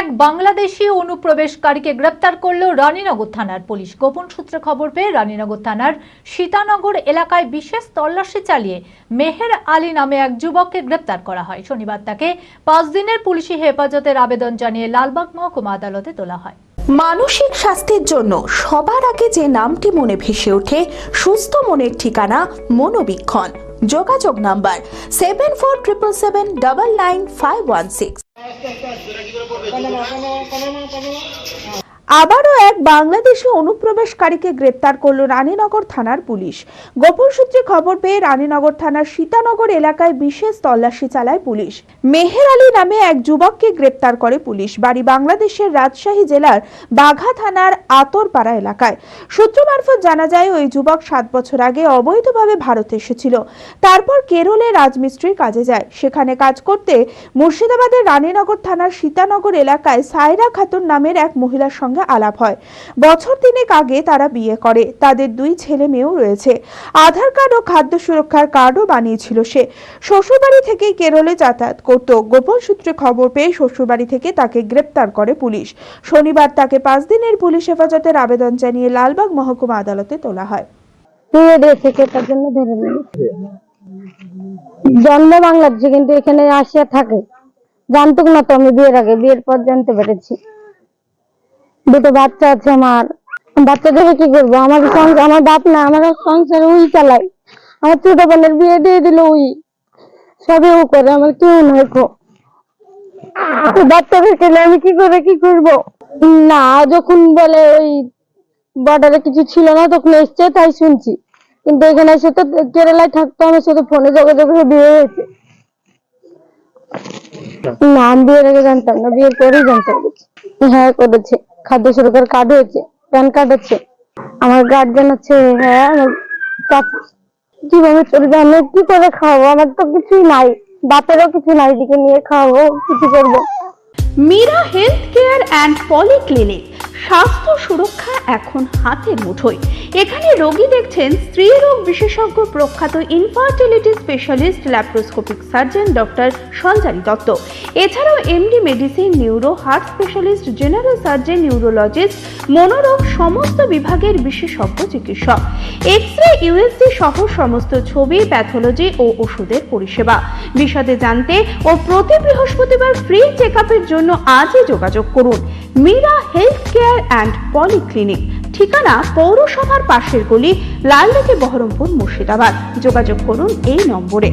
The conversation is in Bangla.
এক বাংলাদেশি অনুপ্রবেশকারীকে গ্রেপ্তার করল রানীনগর থানার পুলিশ। গোপন সূত্রে খবর পেয়ে রানীনগর থানার সীতানগর এলাকায় বিশেষ তল্লাশি চালিয়ে মেহের আলী নামে এক যুবককে গ্রেপ্তার করা হয়। শনিবার তাকে 5 দিনের পুলিশি হেফাজতের আবেদন জানিয়ে লালবাগ মহকুমা আদালতে তোলা হয়। মানসিক স্বাস্থ্যের জন্য সবার আগে যে নামটি মনে ভেসে ওঠে, সুস্থ মনের ঠিকানা মনোবীক্ষণ। যোগাযোগ নাম্বার 7477799516। আবারও এক বাংলাদেশি অনুপ্রবেশকারীকে গ্রেপ্তার করল রানীনগর থানার পুলিশ। গোপন সূত্রে খবর পেয়ে রানীনগর থানার সীতানগর এলাকায় বিশেষ তল্লাশি চালায় পুলিশ। মেহের আলী নামে এক যুবককে গ্রেপ্তার করে পুলিশ। বাড়ি বাংলাদেশের রাজশাহী জেলার বাঘা থানার আতরপাড়া এলাকায়। সূত্র মারফত জানা যায়, ওই যুবক 7 বছর আগে অবৈধভাবে ভারতে এসেছিল। তারপর কেরলে রাজমিস্ত্রির কাজে যায়। সেখানে কাজ করতে মুর্শিদাবাদের রানীনগর থানার সীতানগর এলাকায় সাইরা খাতুন নামের এক মহিলার সঙ্গে আলাপ হয়। বছর 3 আগে তারা বিয়ে করে। তাদের 2 ছেলে মেয়েও রয়েছে। আধার কার্ড ও খাদ্য সুরক্ষার কার্ডও বানিয়েছিল সে। শ্বশুরবাড়ি থেকেই কেরলে যাতায়াত করত। গোপন সূত্রে খবর পেয়ে শ্বশুরবাড়ি থেকে তাকে গ্রেপ্তার করে পুলিশ। শনিবার তাকে 5 দিনের পুলিশ হেফাজতের আবেদন জানিয়ে লালবাগ মহকুমা আদালতে তোলা হয়। জন্ম বাংলাদেশে, কিন্তু এখানে আসিয়া থাকে। জানতুক না তো আমি বিয়ের আগে, বিয়ের পর জানতে পেরেছি। 2টো বাচ্চা আছে আমার। বাচ্চা দেখে কি করবো? আমার বাপ না, আমার সংসার উই চালাই। আমার ছোট বোনের বিয়ে দিয়ে দিল উই, সবই ও করে, আমার কেউ নাই। বাচ্চা দেখে আমি কি করে কি করবো? না, যখন বলে ওই বর্ডারে কিছু ছিল না তখন এসছে, তাই শুনছি। কিন্তু এখানে এসে তো কেরালায় থাকতো, আমার সাথে ফোনে যোগাযোগ হয়ে বিয়ে হয়েছে। না, আমি বিয়ের আগে জানতাম না, বিয়ের পরেই জানতে পেরেছি। হ্যাঁ করেছে, খাদ্য সুরক্ষার কার্ড হয়েছে, প্যান কার্ড হচ্ছে, আমার গার্জেন আছে। হ্যাঁ, কিভাবে চলবে? আমি কি করে খাওয়াবো? আমার তো কিছুই নাই, বাপেরও কিছু নাই, দিকে নিয়ে খাওয়াবো, কিছু করবো। Meera health care and polyclinic. স্বাস্থ্য সুরক্ষা এখন হাতের মুঠোয়। এখানে রোগী দেখছেন স্ত্রী রোগ বিশেষজ্ঞ, প্রখ্যাত infertility specialist laparoscopic surgeon doctor Sanchari Dutta. এছাড়াও MD medicine, neuro, heart specialist, general surgeon, neurologist, মনোরোগ সমস্ত বিভাগের বিশেষজ্ঞ চিকিৎসক। এক্স-রে, ইউএসজি সহ সমস্ত ছবি, প্যাথোলজি ও ওষুধের পরিষেবা। বিশদে জানতে ও প্রতি বৃহস্পতিবার ফ্রি চেকআপের জন্য আজই যোগাযোগ করুন। Meera health care and polyclinic, ঠিকানা পৌরসভার পাশের গলি, লালদিঘি, বহরমপুর, মুর্শিদাবাদ। যোগাযোগ করুন এই নম্বরে।